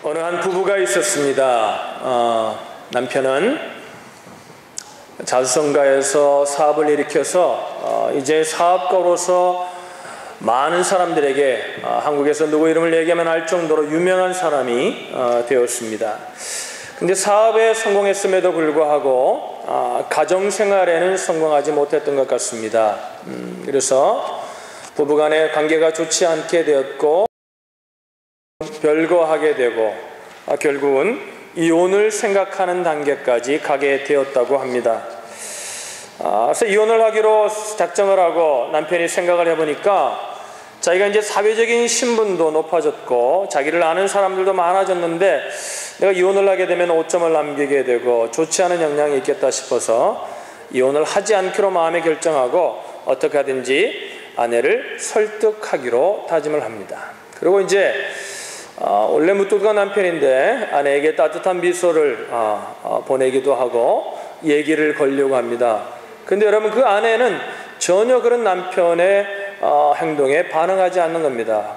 어느 한 부부가 있었습니다. 남편은 자수성가에서 사업을 일으켜서 이제 사업가로서 많은 사람들에게 한국에서 누구 이름을 얘기하면 알 정도로 유명한 사람이 되었습니다. 근데 사업에 성공했음에도 불구하고 가정생활에는 성공하지 못했던 것 같습니다. 그래서 부부간의 관계가 좋지 않게 되었고 별거하게 되고 결국은 이혼을 생각하는 단계까지 가게 되었다고 합니다. 그래서 이혼을 하기로 작정을 하고 남편이 생각을 해보니까 자기가 이제 사회적인 신분도 높아졌고 자기를 아는 사람들도 많아졌는데 내가 이혼을 하게 되면 오점을 남기게 되고 좋지 않은 영향이 있겠다 싶어서 이혼을 하지 않기로 마음에 결정하고 어떻게 하든지 아내를 설득하기로 다짐을 합니다. 그리고 이제 원래 무뚝뚝한 남편인데 아내에게 따뜻한 미소를 보내기도 하고 얘기를 걸려고 합니다. 근데 여러분, 그 아내는 전혀 그런 남편의 행동에 반응하지 않는 겁니다.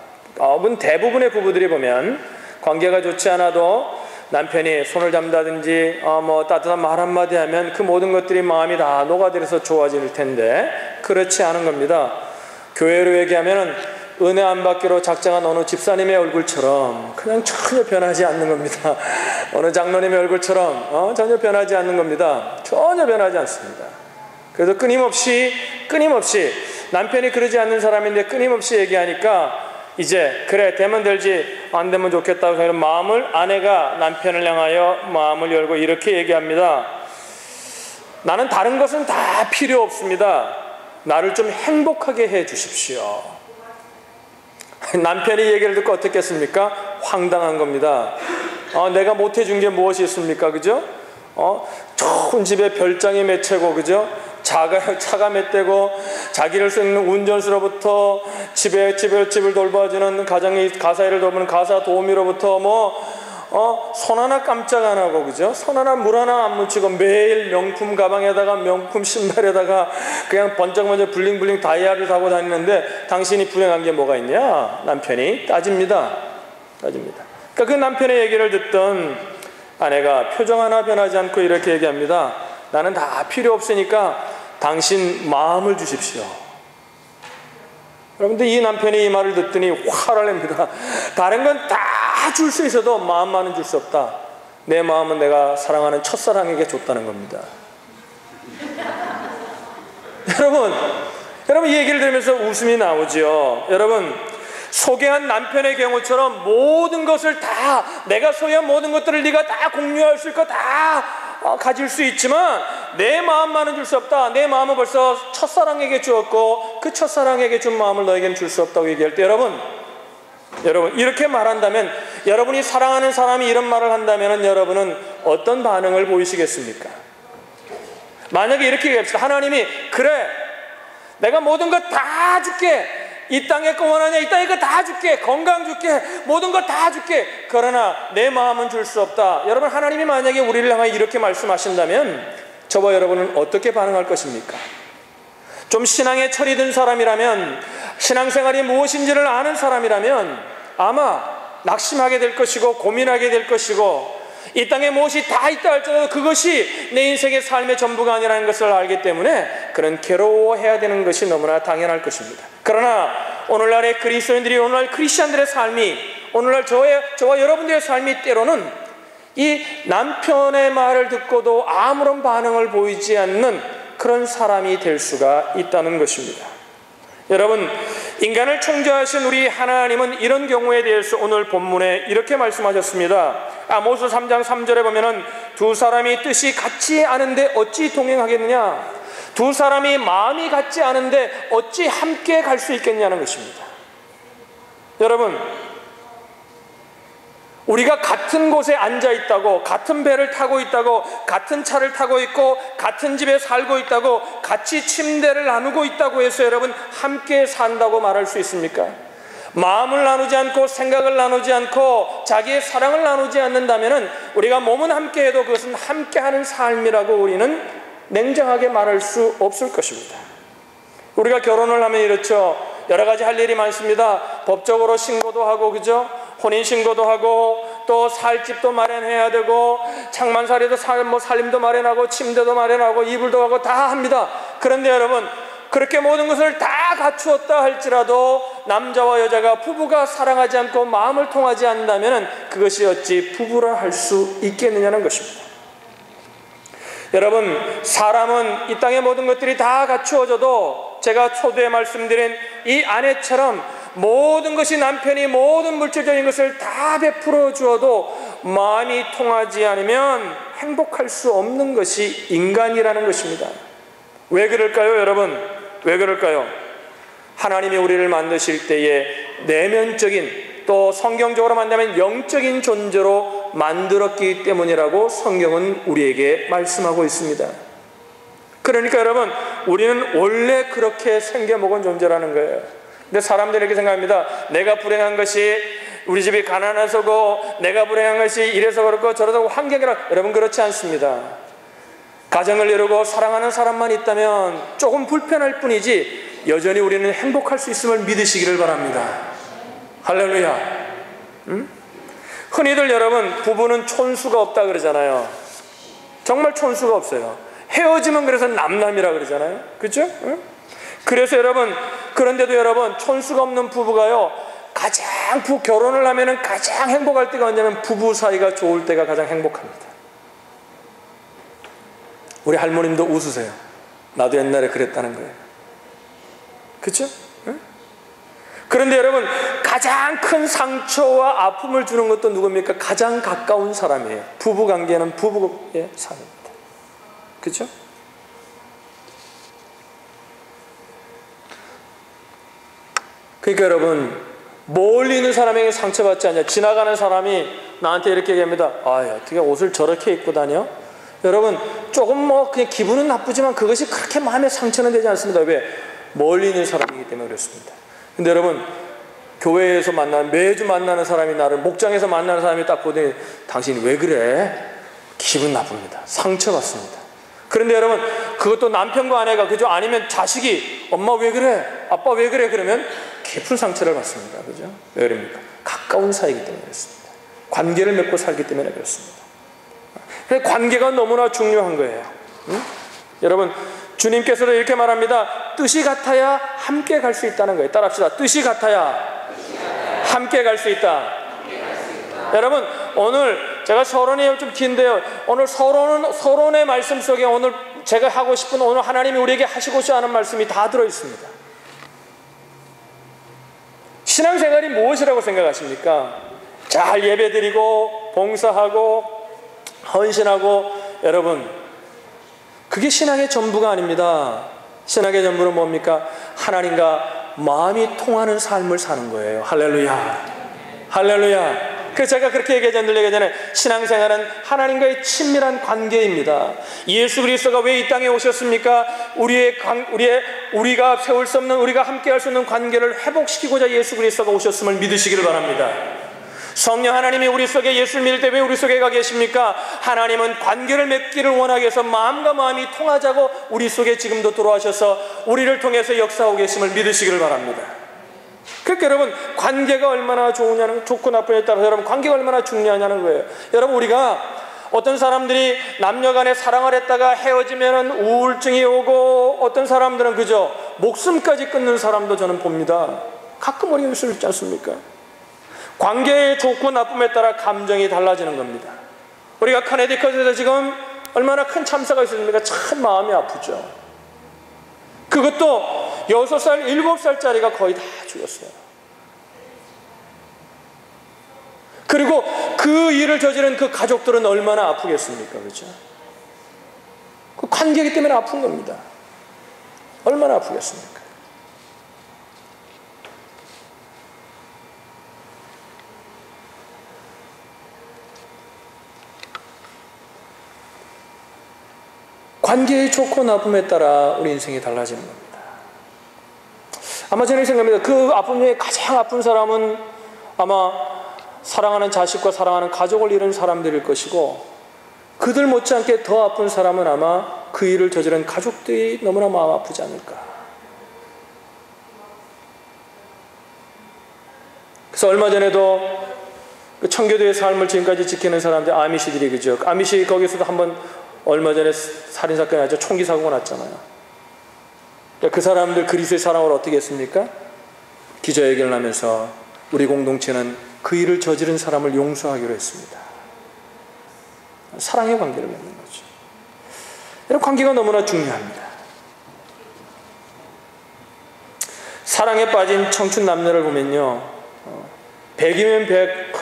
대부분의 부부들이 보면 관계가 좋지 않아도 남편이 손을 잡는다든지 따뜻한 말 한마디 하면 그 모든 것들이 마음이 다 녹아들어서 좋아질 텐데 그렇지 않은 겁니다. 교회로 얘기하면 은혜 안 받기로 작정한 어느 집사님의 얼굴처럼 그냥 전혀 변하지 않는 겁니다. 어느 장로님의 얼굴처럼 전혀 변하지 않는 겁니다. 전혀 변하지 않습니다. 그래서 끊임없이 남편이 그러지 않는 사람인데 끊임없이 얘기하니까 이제 그래, 되면 될지 안 되면 좋겠다고 하는 마음을 아내가 남편을 향하여 마음을 열고 이렇게 얘기합니다. 나는 다른 것은 다 필요 없습니다. 나를 좀 행복하게 해 주십시오. 남편이 얘기를 듣고 어떻겠습니까? 황당한 겁니다. 내가 못해준 게 무엇이 있습니까? 그죠? 좋은 집에 별장이 몇 채고, 그죠? 차가 몇 대고, 자기를 쓰는 운전수로부터 집을 돌봐주는 가사일을 돌보는 가사 도우미로부터 손 하나 깜짝 안 하고, 그죠? 손 하나 물 하나 안 묻히고 매일 명품 가방에다가 명품 신발에다가 그냥 번쩍번쩍 블링블링 다이아를 사고 다니는데 당신이 불행한 게 뭐가 있냐? 남편이 따집니다. 그러니까 그 남편의 얘기를 듣던 아내가 표정 하나 변하지 않고 이렇게 얘기합니다. 나는 다 필요 없으니까 당신 마음을 주십시오. 여러분들, 이 남편이 이 말을 듣더니 화를 냅니다. 다른 건 다 줄 수 있어도 마음만은 줄 수 없다. 내 마음은 내가 사랑하는 첫사랑에게 줬다는 겁니다. 여러분 이 얘기를 들으면서 웃음이 나오죠. 여러분, 소개한 남편의 경우처럼 모든 것을 다, 내가 소유한 모든 것들을 네가 다 공유할 수 있고 다 가질 수 있지만 내 마음만은 줄 수 없다. 내 마음은 벌써 첫사랑에게 주었고 그 첫사랑에게 준 마음을 너에게는 줄 수 없다고 얘기할 때 여러분 이렇게 말한다면, 여러분이 사랑하는 사람이 이런 말을 한다면 여러분은 어떤 반응을 보이시겠습니까? 만약에 이렇게 얘기합시다. 하나님이 그래, 내가 모든 것 다 줄게. 이 땅에 거 원하냐? 이 땅에 거 다 줄게. 건강 줄게. 모든 것 다 줄게. 그러나 내 마음은 줄 수 없다. 여러분, 하나님이 만약에 우리를 향해 이렇게 말씀하신다면 저와 여러분은 어떻게 반응할 것입니까? 좀 신앙에 철이 든 사람이라면, 신앙생활이 무엇인지를 아는 사람이라면 아마 낙심하게 될 것이고 고민하게 될 것이고, 이 땅에 무엇이 다 있다 할지라도 그것이 내 인생의 삶의 전부가 아니라는 것을 알기 때문에 그런 괴로워해야 되는 것이 너무나 당연할 것입니다. 그러나 오늘날의 그리스도인들이, 오늘날 크리스찬들의 삶이, 오늘날 저와 여러분들의 삶이 때로는 이 남편의 말을 듣고도 아무런 반응을 보이지 않는 그런 사람이 될 수가 있다는 것입니다. 여러분, 인간을 창조하신 우리 하나님은 이런 경우에 대해서 오늘 본문에 이렇게 말씀하셨습니다. 아모스 3장 3절에 보면은 두 사람이 뜻이 같지 않은데 어찌 동행하겠느냐? 두 사람이 마음이 같지 않은데 어찌 함께 갈 수 있겠냐는 것입니다. 여러분, 우리가 같은 곳에 앉아 있다고, 같은 배를 타고 있다고, 같은 차를 타고 있고, 같은 집에 살고 있다고, 같이 침대를 나누고 있다고 해서 여러분 함께 산다고 말할 수 있습니까? 마음을 나누지 않고 생각을 나누지 않고 자기의 사랑을 나누지 않는다면 우리가 몸은 함께해도 그것은 함께하는 삶이라고 우리는 냉정하게 말할 수 없을 것입니다. 우리가 결혼을 하면 이렇죠. 여러 가지 할 일이 많습니다. 법적으로 신고도 하고, 그죠? 혼인신고도 하고, 또 살 집도 마련해야 되고 장만살이도 살림도 마련하고 침대도 마련하고 이불도 하고 다 합니다. 그런데 여러분, 그렇게 모든 것을 다 갖추었다 할지라도 남자와 여자가 부부가 사랑하지 않고 마음을 통하지 않는다면 그것이 어찌 부부라 할 수 있겠느냐는 것입니다. 여러분, 사람은 이 땅의 모든 것들이 다 갖추어져도 제가 초두에 말씀드린 이 아내처럼 모든 것이 남편이 모든 물질적인 것을 다 베풀어 주어도 마음이 통하지 않으면 행복할 수 없는 것이 인간이라는 것입니다. 왜 그럴까요, 여러분? 왜 그럴까요? 하나님이 우리를 만드실 때에 내면적인, 또 성경적으로 만나면 영적인 존재로 만들었기 때문이라고 성경은 우리에게 말씀하고 있습니다. 그러니까 여러분, 우리는 원래 그렇게 생겨먹은 존재라는 거예요. 근데 사람들이 이렇게 생각합니다. 내가 불행한 것이 우리 집이 가난해서고, 내가 불행한 것이 이래서 그렇고 저래서 환경이라. 여러분, 그렇지 않습니다. 가정을 이루고 사랑하는 사람만 있다면 조금 불편할 뿐이지 여전히 우리는 행복할 수 있음을 믿으시기를 바랍니다. 할렐루야. 흔히들 여러분, 부부는 촌수가 없다 그러잖아요. 정말 촌수가 없어요. 헤어지면 그래서 남남이라 그러잖아요. 그렇죠? 그래서 여러분, 그런데도 여러분, 촌수가 없는 부부가요, 가장 결혼을 하면은 가장 행복할 때가 언제냐면 부부 사이가 좋을 때가 가장 행복합니다. 우리 할머님도 웃으세요. 나도 옛날에 그랬다는 거예요. 그렇죠? 그런데 여러분, 가장 큰 상처와 아픔을 주는 것도 누굽니까? 가장 가까운 사람이에요. 부부관계는 부부의 삶입니다. 그렇죠? 그러니까 여러분, 멀리 있는 사람에게 상처받지 않냐. 지나가는 사람이 나한테 이렇게 얘기합니다. 어떻게 옷을 저렇게 입고 다녀? 여러분, 조금 그냥 기분은 나쁘지만 그것이 그렇게 마음에 상처는 되지 않습니다. 왜? 멀리 있는 사람이기 때문에 그렇습니다. 근데 여러분, 교회에서 매주 만나는 사람이 나를, 목장에서 만나는 사람이 딱 보더니 당신이 왜 그래? 기분 나쁩니다. 상처받습니다. 그런데 여러분, 그것도 남편과 아내가, 그죠? 아니면 자식이 엄마 왜 그래? 아빠 왜 그래? 그러면 깊은 상처를 받습니다. 그죠? 왜 그럽니까? 가까운 사이이기 때문에 그렇습니다. 관계를 맺고 살기 때문에 그렇습니다. 관계가 너무나 중요한 거예요. 여러분, 주님께서도 이렇게 말합니다. 뜻이 같아야 함께 갈 수 있다는 거예요. 따라합시다. 뜻이 같아야 함께 갈 수 있다. 여러분, 오늘 제가 서론이 좀 긴데요. 오늘 서론의 말씀 속에 오늘 제가 하고 싶은, 오늘 하나님이 우리에게 하시고자 하는 말씀이 다 들어있습니다. 신앙생활이 무엇이라고 생각하십니까? 잘 예배드리고 봉사하고 헌신하고, 여러분, 그게 신앙의 전부가 아닙니다. 신앙의 전부는 뭡니까? 하나님과 마음이 통하는 삶을 사는 거예요. 할렐루야. 할렐루야. 그래서 제가 그렇게 얘기하잖아요. 신앙생활은 하나님과의 친밀한 관계입니다. 예수 그리스도가 왜 이 땅에 오셨습니까? 우리가 세울 수 없는, 우리가 함께 할 수 있는 관계를 회복시키고자 예수 그리스도가 오셨음을 믿으시기를 바랍니다. 성령 하나님이 우리 속에, 예수를 믿을 때 왜 우리 속에가 계십니까? 하나님은 관계를 맺기를 원하게 해서 마음과 마음이 통하자고 우리 속에 지금도 들어와셔서 우리를 통해서 역사하고 계심을 믿으시기를 바랍니다. 그러니까 여러분, 관계가 얼마나 좋고 나쁘냐에 따라서 여러분, 관계가 얼마나 중요하냐는 거예요. 여러분, 우리가 어떤 사람들이 남녀간에 사랑을 했다가 헤어지면 우울증이 오고, 어떤 사람들은 그저 목숨까지 끊는 사람도 저는 봅니다. 가끔 우리가 있을 수 있지 않습니까? 관계의 좋고 나쁨에 따라 감정이 달라지는 겁니다. 우리가 커네디컷에서 지금 얼마나 큰 참사가 있었습니까? 참 마음이 아프죠. 그것도 6살, 7살짜리가 거의 다 죽었어요. 그리고 그 일을 저지른 그 가족들은 얼마나 아프겠습니까? 그렇죠? 그 관계이기 때문에 아픈 겁니다. 얼마나 아프겠습니까? 관계의 좋고 나쁨에 따라 우리 인생이 달라지는 겁니다. 아마 저는 생각합니다. 그 아픔 중에 가장 아픈 사람은 아마 사랑하는 자식과 사랑하는 가족을 잃은 사람들일 것이고, 그들 못지않게 더 아픈 사람은 아마 그 일을 저지른 가족들이 너무나 마음 아프지 않을까. 그래서 얼마 전에도 그 청교도의 삶을 지금까지 지키는 사람들, 아미시들이, 그죠? 아미시 거기서도 한번 얼마 전에 살인사건이 났죠. 총기 사고가 났잖아요. 그 사람들 그리스도의 사랑을 어떻게 했습니까? 기자회견을 하면서 우리 공동체는 그 일을 저지른 사람을 용서하기로 했습니다. 사랑의 관계를 맺는 거죠. 이런 관계가 너무나 중요합니다. 사랑에 빠진 청춘 남녀를 보면요, 100이면 100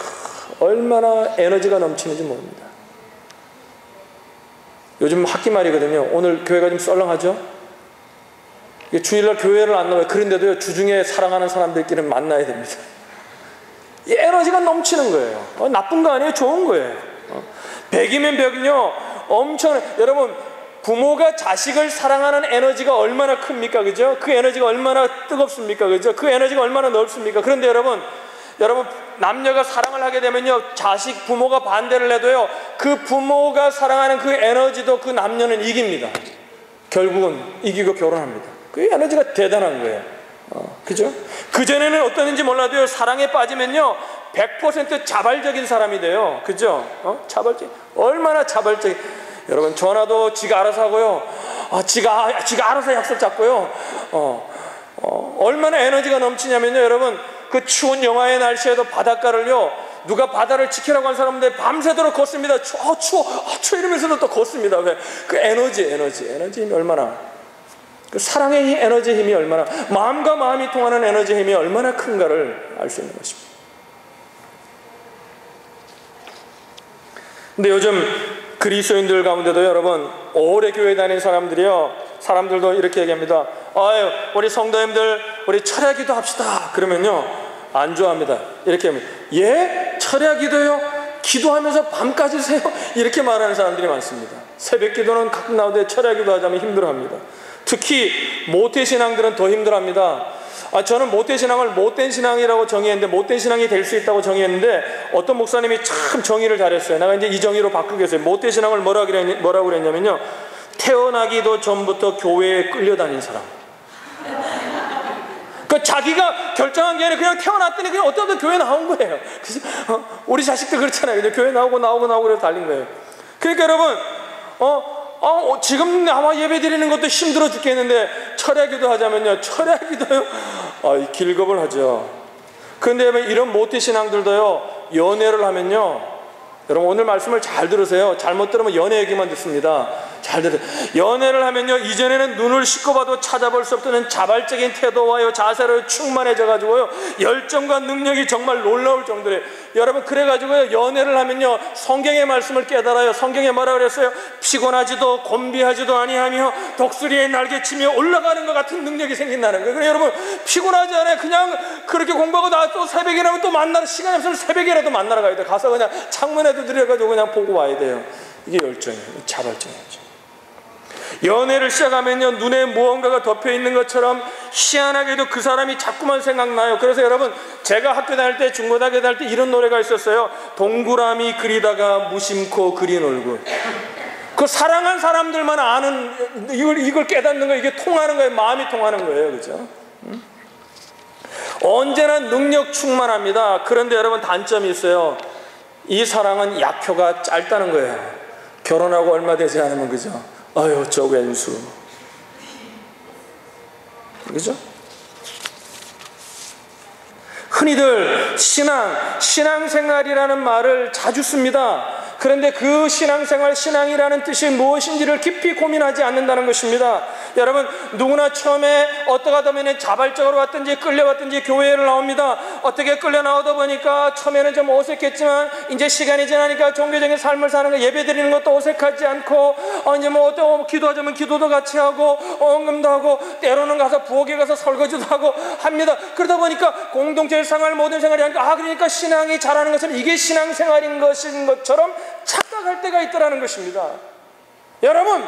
얼마나 에너지가 넘치는지 모릅니다. 요즘 학기 말이거든요. 오늘 교회가 좀 썰렁하죠? 주일날 교회를 안 나와요. 그런데도요, 주중에 사랑하는 사람들끼리 만나야 됩니다. 이 에너지가 넘치는 거예요. 나쁜 거 아니에요. 좋은 거예요. 100이면 100은요 엄청, 여러분, 부모가 자식을 사랑하는 에너지가 얼마나 큽니까? 그죠? 그 에너지가 얼마나 뜨겁습니까? 그죠? 그 에너지가 얼마나 넓습니까? 그런데 여러분 남녀가 사랑을 하게 되면요, 자식 부모가 반대를 해도요, 그 부모가 사랑하는 그 에너지도 그 남녀는 이깁니다. 결국은 이기고 결혼합니다. 그 에너지가 대단한 거예요. 그죠? 그전에는 어떠는지 몰라도요, 사랑에 빠지면요 100% 자발적인 사람이 돼요. 그죠? 자발적, 얼마나 자발적. 여러분, 전화도 지가 알아서 하고요, 지가 알아서 약속 잡고요, 얼마나 에너지가 넘치냐면요, 여러분, 그 추운 영하의 날씨에도 바닷가를요, 누가 바다를 지키라고 한 사람들 밤새도록 걷습니다. 추워 이러면서도 또 걷습니다. 왜? 그 에너지 힘이 얼마나, 그 사랑의 에너지 힘이 얼마나, 마음과 마음이 통하는 에너지 힘이 얼마나 큰가를 알 수 있는 것입니다. 근데 요즘 그리스도인들 가운데도 여러분, 오래 교회 다니는 사람들도 이렇게 얘기합니다. 아유, 우리 성도님들, 우리 철야 기도 합시다. 그러면요, 안 좋아합니다. 이렇게 합니다. 예? 철야 기도요? 기도하면서 밤까지 세요? 이렇게 말하는 사람들이 많습니다. 새벽 기도는 가끔 나오는데 철야 기도 하자면 힘들어합니다. 특히 모태신앙들은 더 힘들어합니다. 저는 모태신앙을 못된 신앙이라고 정의했는데, 못된 신앙이 될 수 있다고 정의했는데, 어떤 목사님이 참 정의를 잘했어요. 내가 이제 이 정의로 바꾸겠어요. 못된 신앙을 뭐라고 그랬냐면요, 태어나기도 전부터 교회에 끌려다닌 사람. 그 자기가 결정한 게 아니라 그냥 태어났더니 그냥 어쩌다 교회 나온 거예요. 우리 자식도 그렇잖아요. 그냥 교회 나오고 그래서 달린 거예요. 그러니까 여러분, 지금 아마 예배 드리는 것도 힘들어 죽겠는데 철야 기도 하자면요, 철야 기도요? 길겁을 하죠. 그런데 이런 모태신앙들도요, 연애를 하면요, 여러분 오늘 말씀을 잘 들으세요. 잘못 들으면 연애 얘기만 듣습니다. 잘 들으세요. 연애를 하면요, 이전에는 눈을 씻고 봐도 찾아볼 수 없던 자발적인 태도와요, 자세로 충만해져 가지고요, 열정과 능력이 정말 놀라울 정도로, 여러분, 그래가지고요, 연애를 하면요, 성경의 말씀을 깨달아요. 성경에 뭐라 그랬어요? 피곤하지도 곤비하지도 아니하며 독수리의 날개치며 올라가는 것 같은 능력이 생긴다는 거예요. 그래서 여러분, 피곤하지 않아요. 그냥 그렇게 공부하고 나 또 새벽이라면 또 만나러, 시간이 없으면 새벽이라도 만나러 가야 돼요. 가서 그냥 창문에도 들여가지고 그냥 보고 와야 돼요. 이게 열정이에요. 자발적이죠. 연애를 시작하면요, 눈에 무언가가 덮여있는 것처럼 희한하게도 그 사람이 자꾸만 생각나요. 그래서 여러분, 제가 학교 다닐 때, 중고등학교 다닐 때 이런 노래가 있었어요. 동그라미 그리다가 무심코 그린 얼굴. 그 사랑한 사람들만 아는, 이걸 깨닫는 거예요. 이게 통하는 거예요. 마음이 통하는 거예요. 그죠? 언제나 능력 충만합니다. 그런데 여러분, 단점이 있어요. 이 사랑은 약효가 짧다는 거예요. 결혼하고 얼마 되지 않으면, 그죠? 아유, 저 왼수. 그죠? 흔히들 신앙생활이라는 말을 자주 씁니다. 그런데 그 신앙생활, 신앙이라는 뜻이 무엇인지를 깊이 고민하지 않는다는 것입니다. 여러분, 누구나 처음에 어떠하다 보면 자발적으로 왔든지 끌려왔든지 교회를 나옵니다. 어떻게 끌려 나오다 보니까 처음에는 좀 어색했지만 이제 시간이 지나니까 종교적인 삶을 사는 거, 예배 드리는 것도 어색하지 않고, 이제 또 기도하자면 기도도 같이 하고, 언금도 하고, 때로는 가서 부엌에 가서 설거지도 하고 합니다. 그러다 보니까 공동체 생활, 모든 생활이 하니까, 그러니까 신앙이 잘하는 것은 이게 신앙생활인 것처럼 착각할 때가 있더라는 것입니다. 여러분,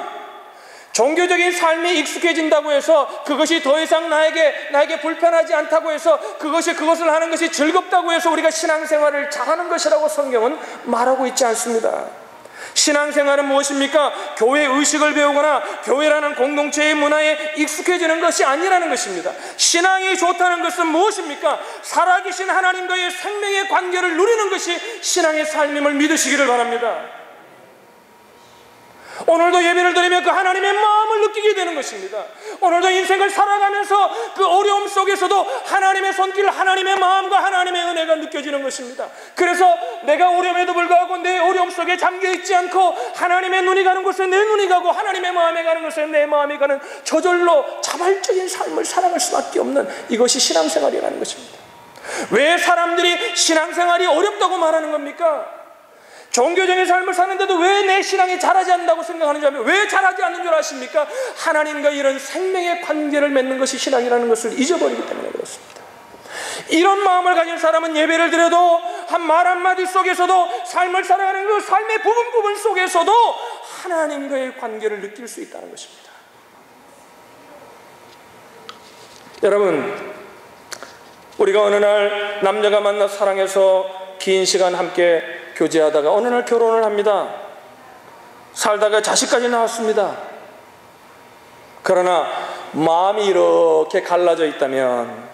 종교적인 삶이 익숙해진다고 해서 그것이 더 이상 나에게 불편하지 않다고 해서 그것을 하는 것이 즐겁다고 해서 우리가 신앙생활을 잘하는 것이라고 성경은 말하고 있지 않습니다. 신앙생활은 무엇입니까? 교회 의식을 배우거나 교회라는 공동체의 문화에 익숙해지는 것이 아니라는 것입니다. 신앙이 좋다는 것은 무엇입니까? 살아계신 하나님과의 생명의 관계를 누리는 것이 신앙의 삶임을 믿으시기를 바랍니다. 오늘도 예배를 드리며 그 하나님의 마음을 느끼게 되는 것입니다. 오늘도 인생을 살아가면서 그 어려움 속에서도 하나님의 손길, 하나님의 마음과 하나님의 은혜가 느껴지는 것입니다. 그래서 내가 어려움에도 불구하고 내 어려움 속에 잠겨있지 않고 하나님의 눈이 가는 곳에 내 눈이 가고 하나님의 마음이 가는 곳에 내 마음이 가는 저절로 자발적인 삶을 살아갈 수밖에 없는 이것이 신앙생활이라는 것입니다. 왜 사람들이 신앙생활이 어렵다고 말하는 겁니까? 종교적인 삶을 사는데도 왜 내 신앙이 자라지 않는다고 생각하는지 아면 왜 자라지 않는 줄 아십니까? 하나님과 이런 생명의 관계를 맺는 것이 신앙이라는 것을 잊어버리기 때문에 그렇습니다. 이런 마음을 가진 사람은 예배를 드려도 한 말 한마디 속에서도 삶을 살아가는 그 삶의 부분 속에서도 하나님과의 관계를 느낄 수 있다는 것입니다. 여러분, 우리가 어느 날 남녀가 만나 사랑해서 긴 시간 함께 교제하다가 어느 날 결혼을 합니다. 살다가 자식까지 낳았습니다. 그러나 마음이 이렇게 갈라져 있다면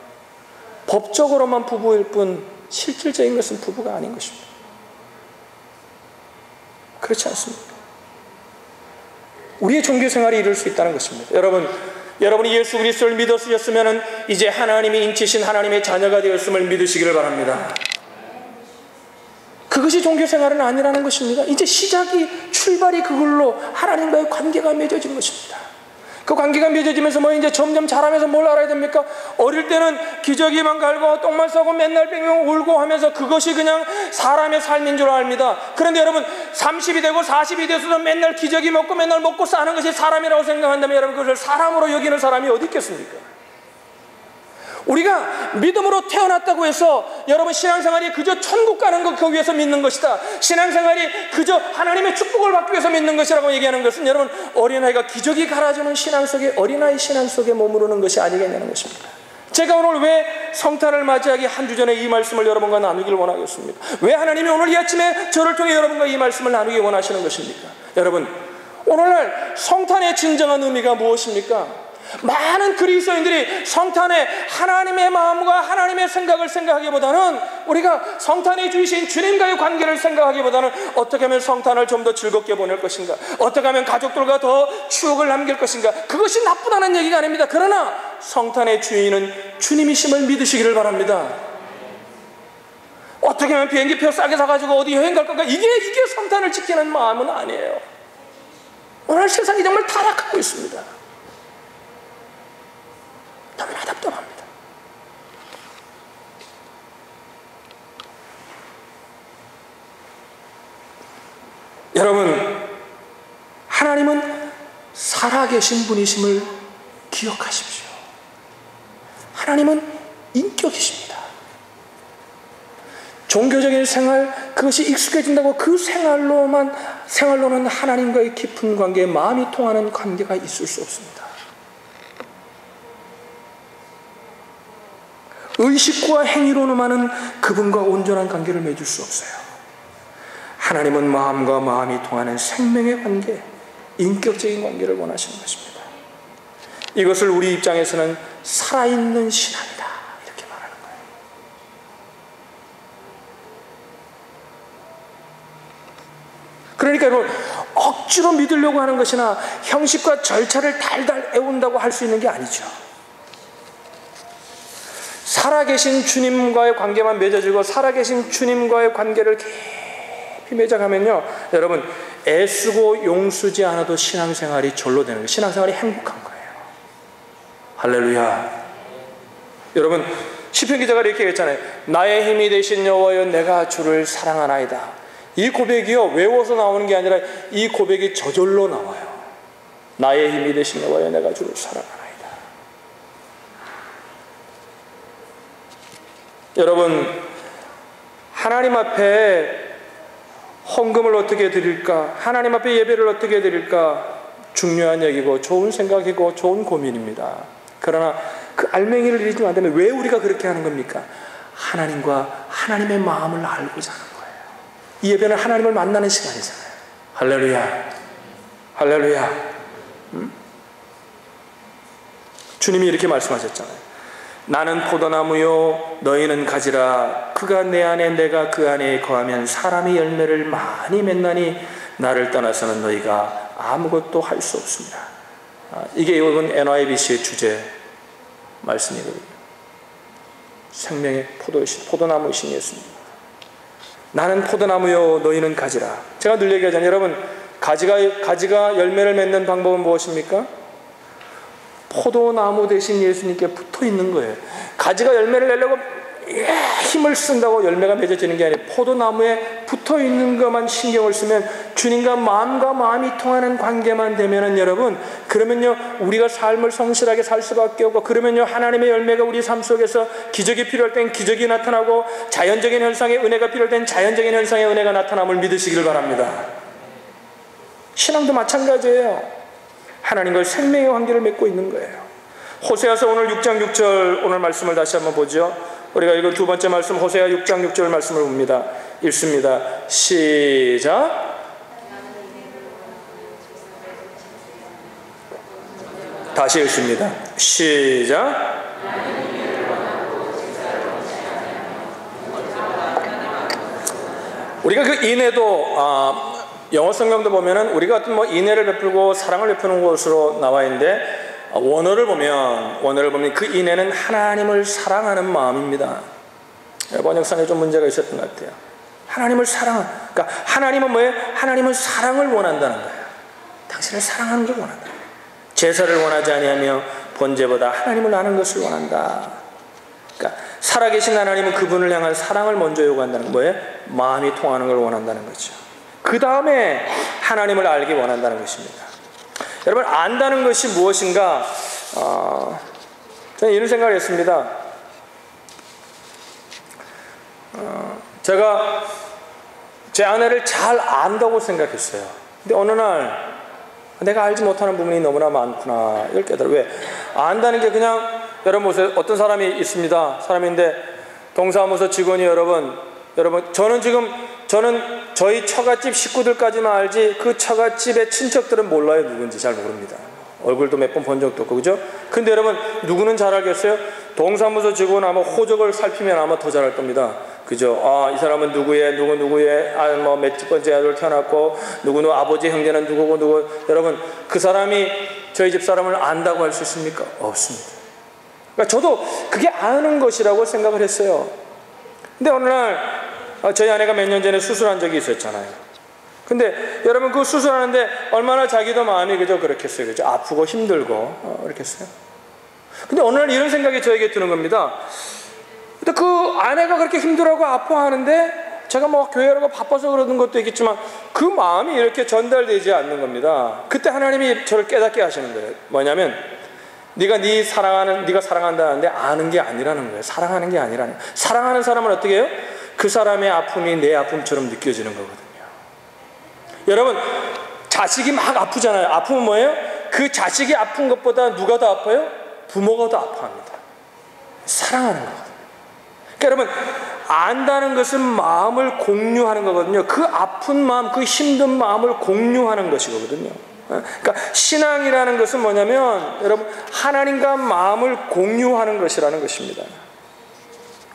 법적으로만 부부일 뿐 실질적인 것은 부부가 아닌 것입니다. 그렇지 않습니까? 우리의 종교생활이 이룰 수 있다는 것입니다. 여러분이 예수 그리스도를 믿었으면 이제 하나님이 인치신 하나님의 자녀가 되었음을 믿으시기를 바랍니다. 그것이 종교생활은 아니라는 것입니다. 이제 출발이 그걸로 하나님과의 관계가 맺어진 것입니다. 그 관계가 맺어지면서 이제 점점 자라면서 뭘 알아야 됩니까? 어릴 때는 기저귀만 갈고 똥만 싸고 맨날 뺑뺑 울고 하면서 그것이 그냥 사람의 삶인 줄 압니다. 그런데 여러분 30이 되고 40이 돼서도 맨날 기저귀 먹고 맨날 먹고 싸는 것이 사람이라고 생각한다면 여러분 그것을 사람으로 여기는 사람이 어디 있겠습니까? 우리가 믿음으로 태어났다고 해서 여러분 신앙생활이 그저 천국 가는 것 그 위해서 믿는 것이다, 신앙생활이 그저 하나님의 축복을 받기 위해서 믿는 것이라고 얘기하는 것은 여러분 어린아이가 기저귀 갈아주는 신앙 속에 어린아이 신앙 속에 머무르는 것이 아니겠냐는 것입니다. 제가 오늘 왜 성탄을 맞이하기 한 주 전에 이 말씀을 여러분과 나누기를 원하겠습니다. 왜 하나님이 오늘 이 아침에 저를 통해 여러분과 이 말씀을 나누기 원하시는 것입니까? 여러분, 오늘날 성탄의 진정한 의미가 무엇입니까? 많은 그리스도인들이 성탄에 하나님의 마음과 하나님의 생각을 생각하기보다는 우리가 성탄의 주이신 주님과의 관계를 생각하기보다는 어떻게 하면 성탄을 좀 더 즐겁게 보낼 것인가, 어떻게 하면 가족들과 더 추억을 남길 것인가, 그것이 나쁘다는 얘기가 아닙니다. 그러나 성탄의 주인은 주님이심을 믿으시기를 바랍니다. 어떻게 하면 비행기표 싸게 사가지고 어디 여행 갈 건가, 이게 성탄을 지키는 마음은 아니에요. 오늘 세상이 정말 타락하고 있습니다. 너무나 답답합니다. 여러분, 하나님은 살아계신 분이심을 기억하십시오. 하나님은 인격이십니다. 종교적인 생활, 그것이 익숙해진다고 그 생활로는 하나님과의 깊은 관계, 마음이 통하는 관계가 있을 수 없습니다. 의식과 행위로만은 그분과 온전한 관계를 맺을 수 없어요. 하나님은 마음과 마음이 통하는 생명의 관계, 인격적인 관계를 원하시는 것입니다. 이것을 우리 입장에서는 살아있는 신앙이다, 이렇게 말하는 거예요. 그러니까 여러분, 억지로 믿으려고 하는 것이나 형식과 절차를 달달 애운다고 할 수 있는 게 아니죠. 살아계신 주님과의 관계만 맺어지고 살아계신 주님과의 관계를 깊이 맺어가면요, 여러분 애쓰고 용쓰지 않아도 신앙생활이 절로 되는 거예요. 신앙생활이 행복한 거예요. 할렐루야. 여러분 시편 기자가 이렇게 했잖아요. 나의 힘이 되신 여호와여 내가 주를 사랑하나이다. 이 고백이요 외워서 나오는 게 아니라 이 고백이 저절로 나와요. 나의 힘이 되신 여호와여 내가 주를 사랑하나이다. 여러분, 하나님 앞에 헌금을 어떻게 드릴까, 하나님 앞에 예배를 어떻게 드릴까 중요한 얘기고 좋은 생각이고 좋은 고민입니다. 그러나 그 알맹이를 잃지 않다면 왜 우리가 그렇게 하는 겁니까? 하나님과 하나님의 마음을 알고자 하는 거예요. 이 예배는 하나님을 만나는 시간이잖아요. 할렐루야. 할렐루야. 주님이 이렇게 말씀하셨잖아요. 나는 포도나무요 너희는 가지라. 그가 내 안에 내가 그 안에 거하면 사람이 열매를 많이 맺나니 나를 떠나서는 너희가 아무것도 할 수 없습니다. 이게 이번 NYBC의 주제 말씀이거든요. 생명의 포도나무이신 예수님. 나는 포도나무요 너희는 가지라. 제가 늘 얘기하잖아요. 여러분, 가지가 열매를 맺는 방법은 무엇입니까? 포도나무 대신 예수님께 붙어 있는 거예요. 가지가 열매를 내려고 힘을 쓴다고 열매가 맺어지는 게 아니라 포도나무에 붙어 있는 것만 신경을 쓰면, 주님과 마음과 마음이 통하는 관계만 되면은 여러분, 그러면요 우리가 삶을 성실하게 살 수밖에 없고, 그러면요 하나님의 열매가 우리 삶 속에서 기적이 필요할 땐 기적이 나타나고, 자연적인 현상에 은혜가 필요할 땐 자연적인 현상에 은혜가 나타남을 믿으시길 바랍니다. 신앙도 마찬가지예요. 하나님과 생명의 관계를 맺고 있는 거예요. 호세아서 오늘 6장 6절 오늘 말씀을 다시 한번 보죠. 우리가 읽은 두 번째 말씀, 호세아 6장 6절 말씀을 봅니다. 읽습니다. 시작. 다시 읽습니다. 시작. 우리가 그 인애도 영어 성경도 보면은 우리가 어떤 인애를 베풀고 사랑을 베푸는 것으로 나와 있는데, 원어를 보면 그 인애는 하나님을 사랑하는 마음입니다. 번역상에 좀 문제가 있었던 것 같아요. 하나님을 그러니까 하나님은 뭐예요? 하나님은 사랑을 원한다는 거예요. 당신을 사랑하는 걸 원한다. 제사를 원하지 아니하며 번제보다 하나님을 아는 것을 원한다. 그러니까 살아계신 하나님은 그분을 향한 사랑을 먼저 요구한다는 거예요. 마음이 통하는 걸 원한다는 거죠. 그 다음에 하나님을 알기 원한다는 것입니다. 여러분, 안다는 것이 무엇인가? 저는 이런 생각을 했습니다. 제가 제 아내를 잘 안다고 생각했어요. 근데 어느 날 내가 알지 못하는 부분이 너무나 많구나, 이걸 깨달아요. 왜? 안다는 게 그냥, 여러분 보세요. 어떤 사람이 있습니다. 사람인데 동사무소 직원이 여러분 저는 저희 처갓집 식구들까지만 알지 그 처갓집의 친척들은 몰라요. 누군지 잘 모릅니다. 얼굴도 몇 번 본 적도 없고, 그죠? 근데 여러분, 누구는 잘 알겠어요? 동사무소 직원 아마 호적을 살피면 아마 더 잘할 겁니다. 그죠? 이 사람은 누구의 몇 번째 아들 태어났고, 누구 아버지 형제는 누구. 여러분, 그 사람이 저희 집 사람을 안다고 할 수 있습니까? 없습니다. 그러니까 저도 그게 아는 것이라고 생각을 했어요. 근데 어느 날 저희 아내가 몇 년 전에 수술한 적이 있었잖아요. 근데 여러분, 그 수술하는데 얼마나 자기도 마음이 그렇겠어요. 그죠? 아프고 힘들고 그렇겠어요. 근데 어느 날 이런 생각이 저에게 드는 겁니다. 근데 그 아내가 그렇게 힘들어하고 아파하는데 제가 교회라고 바빠서 그러는 것도 있겠지만 그 마음이 이렇게 전달되지 않는 겁니다. 그때 하나님이 저를 깨닫게 하시는 거예요. 뭐냐면, 네가 사랑한다는데 아는 게 아니라는 거예요. 사랑하는 게 아니라는 거예요. 사랑하는 사람은 어떻게 해요? 그 사람의 아픔이 내 아픔처럼 느껴지는 거거든요. 여러분, 자식이 막 아프잖아요. 아프면 뭐예요? 그 자식이 아픈 것보다 누가 더 아파요? 부모가 더 아파합니다. 사랑하는 거거든요. 그러니까 여러분, 안다는 것은 마음을 공유하는 거거든요. 그 아픈 마음, 그 힘든 마음을 공유하는 것이거든요. 그러니까 신앙이라는 것은 뭐냐면, 여러분, 하나님과 마음을 공유하는 것이라는 것입니다.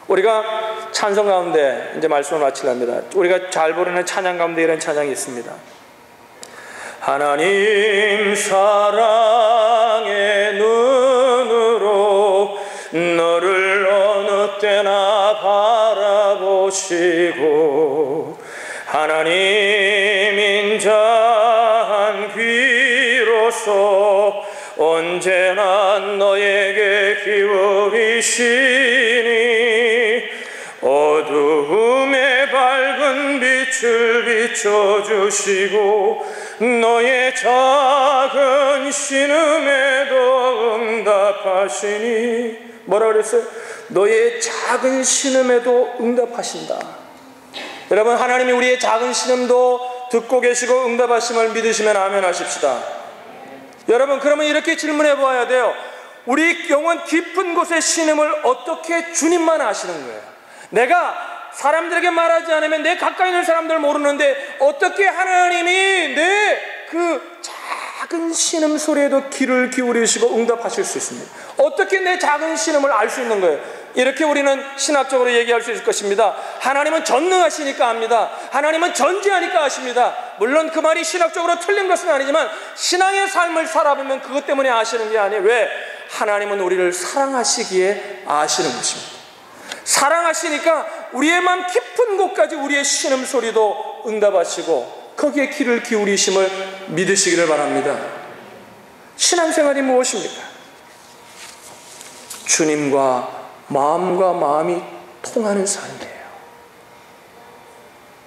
우리가 찬송 가운데 이제 말씀을 마치랍니다. 우리가 잘 부르는 찬양 가운데 이런 찬양이 있습니다. 하나님 사랑의 눈으로 너를 어느 때나 바라보시고, 하나님 인자한 귀로서 언제나 너에게 기울이시니, 어두움에 밝은 빛을 비춰주시고 너의 작은 신음에도 응답하시니. 뭐라 그랬어요? 너의 작은 신음에도 응답하신다. 여러분, 하나님이 우리의 작은 신음도 듣고 계시고 응답하심을 믿으시면 아멘 하십시다. 여러분, 그러면 이렇게 질문해 보아야 돼요. 우리 영혼 깊은 곳의 신음을 어떻게 주님만 아시는 거예요? 내가 사람들에게 말하지 않으면 내 가까이 있는 사람들 모르는데 어떻게 하나님이 내 그 작은 신음소리에도 귀를 기울이시고 응답하실 수 있습니까? 어떻게 내 작은 신음을 알 수 있는 거예요? 이렇게 우리는 신학적으로 얘기할 수 있을 것입니다. 하나님은 전능하시니까 압니다. 하나님은 전지하니까 아십니다. 물론 그 말이 신학적으로 틀린 것은 아니지만 신앙의 삶을 살아보면 그것 때문에 아시는 게 아니에요. 왜? 하나님은 우리를 사랑하시기에 아시는 것입니다. 사랑하시니까 우리의 마음 깊은 곳까지 우리의 신음소리도 응답하시고 거기에 귀를 기울이심을 믿으시기를 바랍니다. 신앙생활이 무엇입니까? 주님과 마음과 마음이 통하는 삶이에요.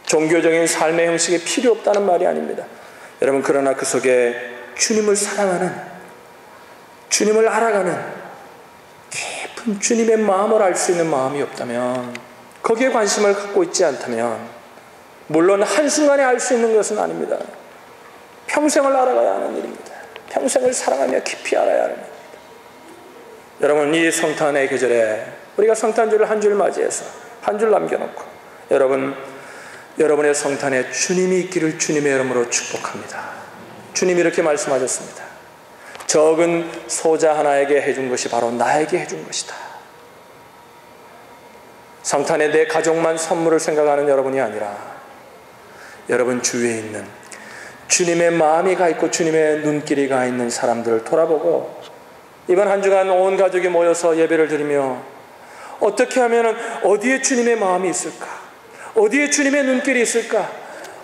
종교적인 삶의 형식이 필요 없다는 말이 아닙니다. 여러분, 그러나 그 속에 주님을 사랑하는, 주님을 알아가는 깊은 주님의 마음을 알 수 있는 마음이 없다면, 거기에 관심을 갖고 있지 않다면, 물론 한순간에 알 수 있는 것은 아닙니다. 평생을 알아가야 하는 일입니다. 평생을 사랑하며 깊이 알아야 하는 일입니다. 여러분, 이 성탄의 계절에 우리가 성탄절을 한 줄 맞이해서 한 줄 남겨놓고 여러분의 성탄에 주님이 있기를 주님의 이름으로 축복합니다. 주님이 이렇게 말씀하셨습니다. 적은 소자 하나에게 해준 것이 바로 나에게 해준 것이다. 성탄에 내 가족만 선물을 생각하는 여러분이 아니라 여러분 주위에 있는 주님의 마음이 가 있고 주님의 눈길이 가 있는 사람들을 돌아보고 이번 한 주간 온 가족이 모여서 예배를 드리며 어떻게 하면 어디에 주님의 마음이 있을까? 어디에 주님의 눈길이 있을까?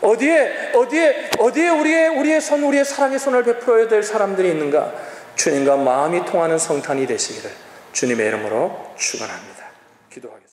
어디에 우리의 사랑의 손을 베풀어야 될 사람들이 있는가? 주님과 마음이 통하는 성탄이 되시기를 주님의 이름으로 축원합니다.